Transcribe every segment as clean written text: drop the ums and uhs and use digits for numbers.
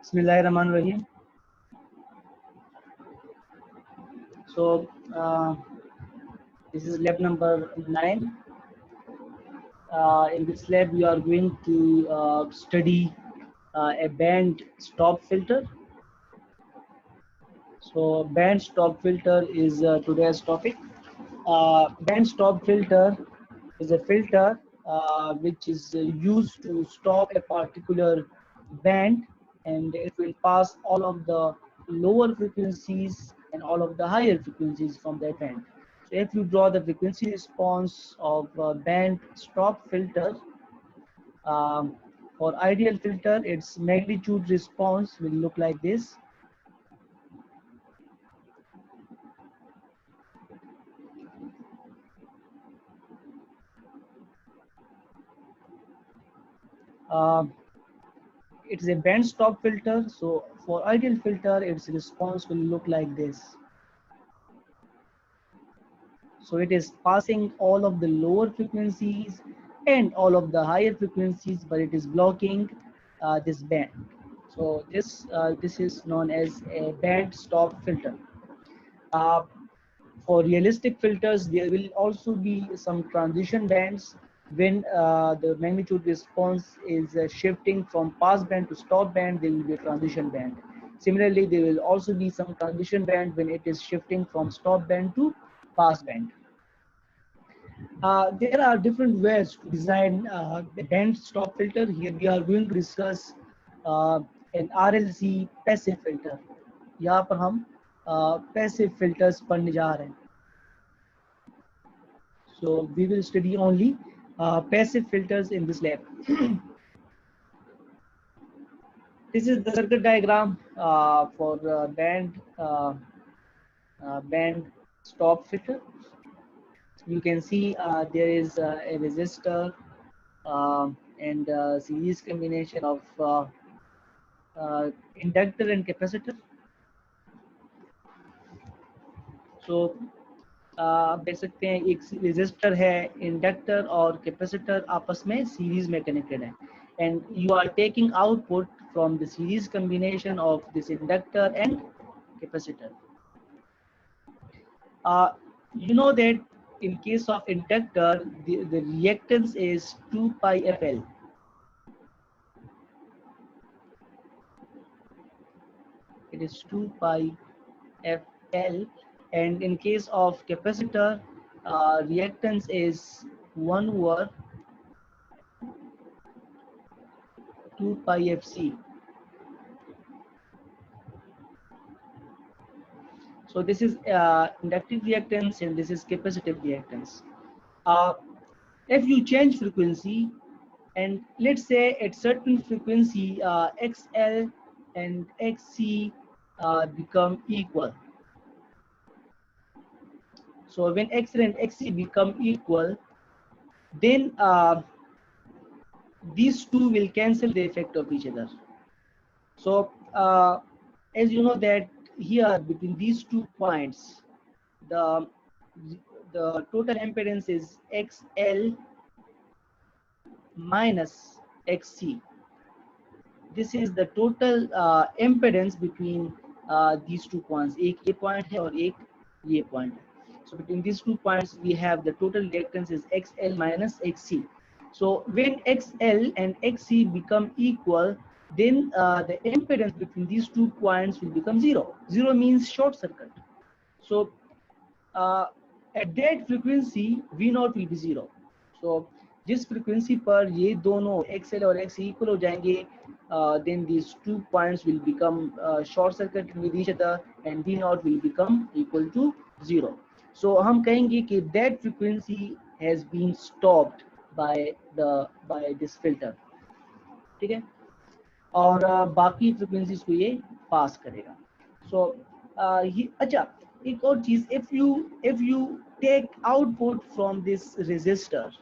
Bismillahirrahmanirrahim. So this is lab number 9. In this lab, we are going to study a band stop filter. So band stop filter is today's topic. Band stop filter is a filter which is used to stop a particular band, and it will pass all of the lower frequencies and all of the higher frequencies from that band. So if you draw the frequency response of band stop filter, um, for ideal filter, its magnitude response will look like this. Uh, it's a band stop filter, so for ideal filter its response will look like this. So it is passing all of the lower frequencies and all of the higher frequencies, but it is blocking this band. So this is known as a band stop filter. uh, for realistic filters, there will also be some transition bands when the magnitude response is shifting from pass band to stop band. There will be a transition band. Similarly, there will also be some transition band when it is shifting from stop band to pass band. There are different ways to design the band stop filter. Here we are going to discuss uh, an RLC passive filter. यहाँ पर हम passive filters पढ़ने जा रहे हैं. So we will study only passive filters in this lab. This is the circuit diagram for band stop filter. You can see there is a resistor and series combination of inductor and capacitor. So आप देख सकते हैं एक resistor है, inductor और capacitor आपस में series में कनेक्टेड है, and you are taking output from the series combination of this inductor and capacitor. You know that in case of inductor the reactance is 2 pi FL. It is 2 pi FL. And in case of capacitor, reactance is 1 over 2 pi FC. So this is inductive reactance and this is capacitive reactance. If you change frequency, and let's say at certain frequency XL and XC become equal. So when XL and XC become equal, then these two will cancel the effect of each other. So as you know that here between these 2 points, the total impedance is XL minus XC. This is the total impedance between these 2 points. एक ये point है और एक ये point है. So between these 2 points, we have the total reactance is XL minus XC. So when XL and XC become equal, then the impedance between these 2 points will become 0. 0 means short circuit. So at that frequency, V0 will be 0. So जिस frequency पर ये दोनों XL और XC equal हो जाएंगे, then these 2 points will become short circuit with each other and V0 will become equal to 0. So हम कहेंगे कि that frequency has been stopped by this filter. ठीक है, और बाकी frequencies को ये pass करेगा. So अच्छा, एक और चीज, if you take output from this resistor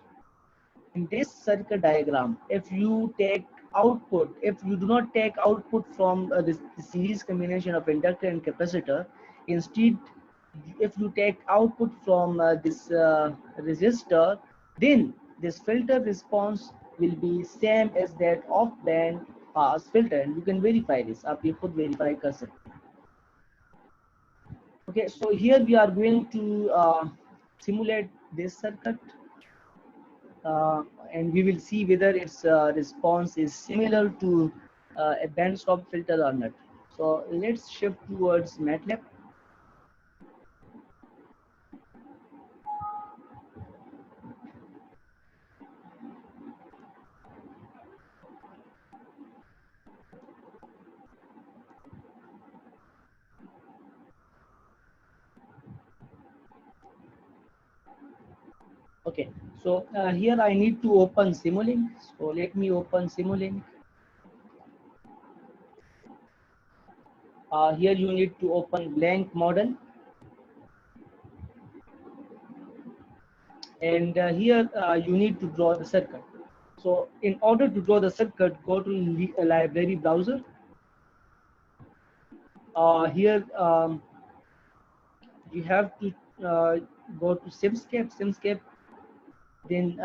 in this circuit diagram, if you take output, if you do not take output from the series combination of inductor and capacitor, instead if you take output from this resistor, then this filter response will be same as that of band pass filter, and you can verify this. आप ये खुद verify कर सकते हैं. Okay, so here we are going to simulate this circuit, and we will see whether its response is similar to a band stop filter or not. So let's shift towards MATLAB. Okay, so here I need to open Simulink. So let me open Simulink. Here you need to open blank model, and here you need to draw the circuit. So in order to draw the circuit, go to library browser. Here you have to go to Simscape, then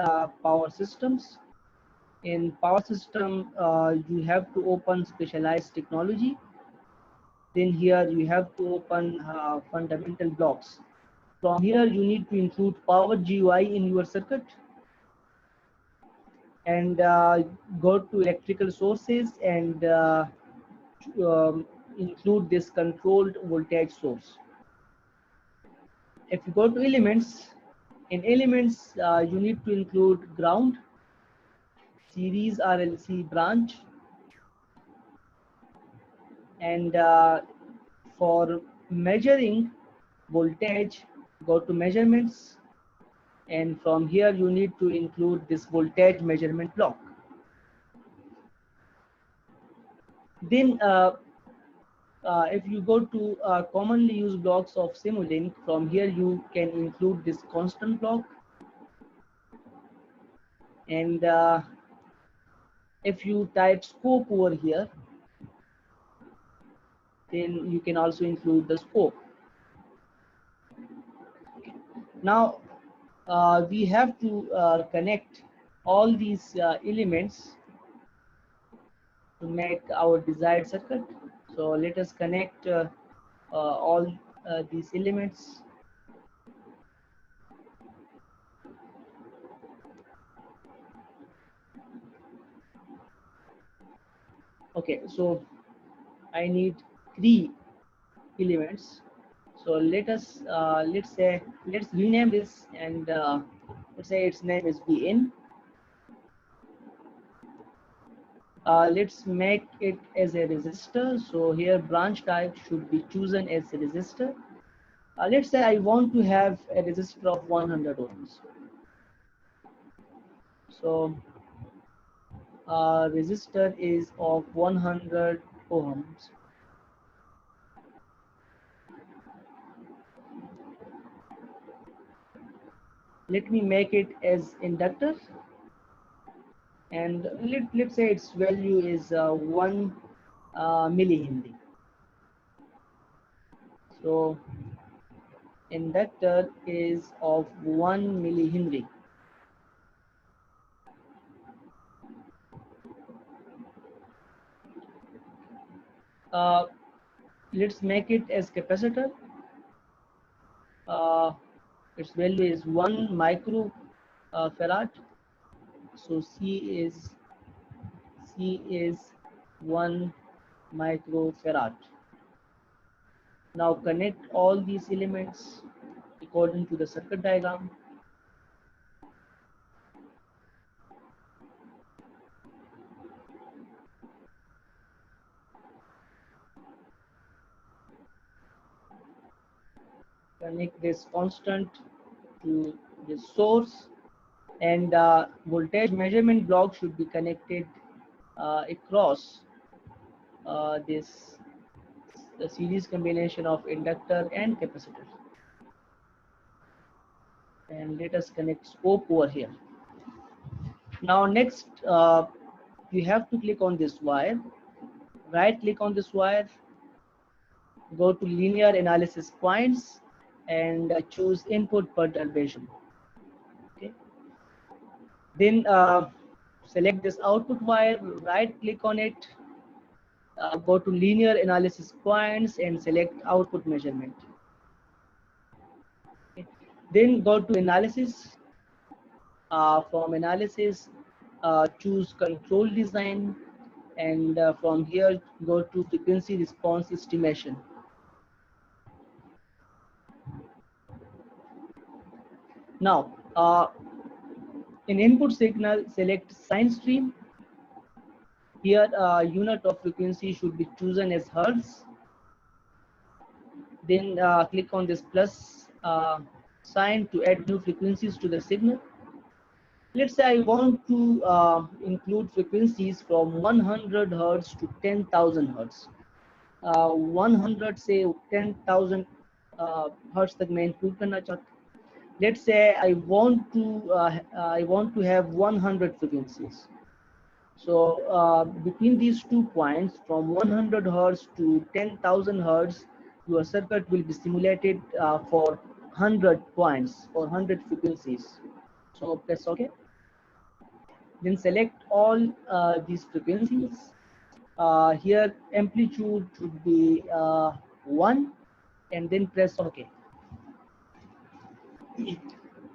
power systems. In power system, you have to open specialized technology. Then here you have to open fundamental blocks. From here you need to include power GUI in your circuit, and go to electrical sources and include this controlled voltage source. If you go to elements, in elements you need to include ground, series RLC branch, and for measuring voltage, go to measurements, and from here you need to include this voltage measurement block. Then if you go to commonly used blocks of Simulink, from here you can include this constant block, and if you type scope over here, then you can also include the scope. Okay. Now we have to connect all these elements to make our desired circuit. So let us connect all these elements. Okay, so I need 3 elements. So let's rename this, and let's say its name is Bn. Let's make it as a resistor. So here branch type should be chosen as a resistor. Let's say I want to have a resistor of 100 ohms. So resistor is of 100 ohms. Let me make it as inductor, and let's say its value is 1 millihenry. So inductor is of 1 millihenry. Let's make it as capacitor. Its value is 1 micro farad. So C is 1 microfarad. Now connect all these elements according to the circuit diagram. Connect this constant to the source, and voltage measurement block should be connected across the series combination of inductor and capacitor. And let us connect scope over here. Now next you have to click on this wire, right click on this wire, go to linear analysis points, and choose input perturbation. Okay, then select this output wire, right click on it, go to linear analysis points and select output measurement. Okay. Then go to analysis. From analysis, choose control design, and from here go to frequency response estimation. Now, in input signal, select sine stream. Here, unit of frequency should be chosen as hertz. Then click on this plus sign to add new frequencies to the signal. Let's say I want to include frequencies from 100 hertz to 10,000 hertz. 100 से 10,000 hertz तक मैं include करना चाहता हूँ. Let's say I want to have 100 frequencies. So between these 2 points, from 100 hertz to 10,000 hertz, your circuit will be simulated for 100 points or 100 frequencies. So press OK. Then select all these frequencies. Here amplitude should be 1, and then press OK.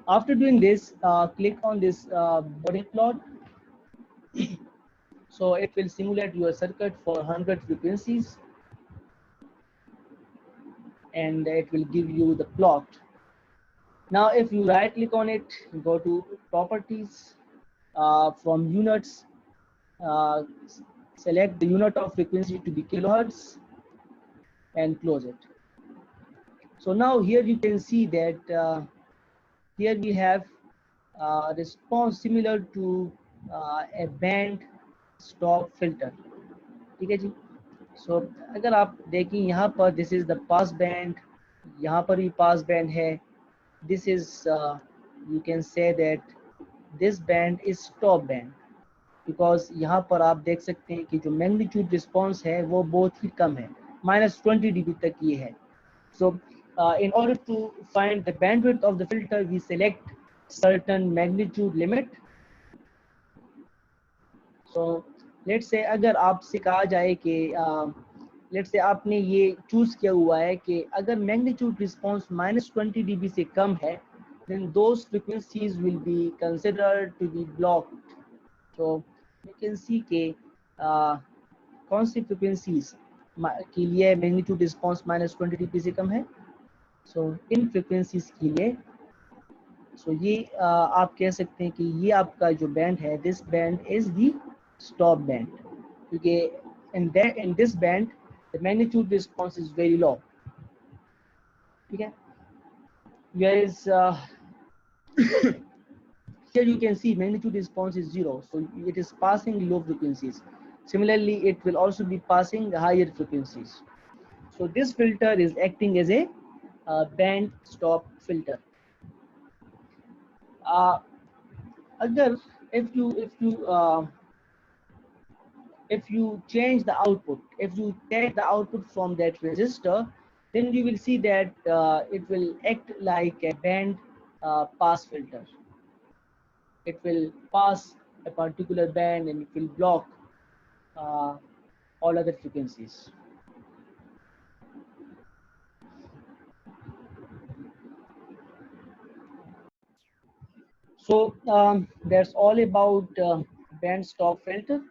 After doing this, click on this body plot. So it will simulate your circuit for 100 frequencies, and it will give you the plot. Now, if you right click on it, go to properties, from units, select the unit of frequency to be kilohertz and close it. So now here you can see that here we have response similar to a band stop filter. ठीक है जी. So अगर आप देखें यहाँ पर this is the pass band, यहाँ पर भी pass band है. This is you can say that this band is stop band, because यहाँ पर आप देख सकते हैं कि जो magnitude response है वो बहुत ही कम है, -20 dB तक ये है. So in order to find the bandwidth of the filter, we select certain magnitude limit. So let's say अगर आपसे कहा जाए कि let's say आपने ये चूज किया हुआ है कि अगर magnitude response -20 dB से कम है, then those frequencies will be considered to be blocked. So you can see कि कौन सी frequencies के लिए magnitude response -20 dB से कम है. So इन frequencies के लिए, so ये आप कह सकते हैं कि ये आपका जो band है, this band is the stop band, क्योंकि in this band the magnitude response is very low. ठीक है. Whereas here you can see magnitude response is 0, so it is passing low frequencies. Similarly, it will also be passing higher frequencies. So this filter is acting as a band stop filter. Agar if you change the output, if you take the output from that resistor, then you will see that it will act like a band pass filter. It will pass a particular band and it will block all other frequencies. So that's all about band stop filter.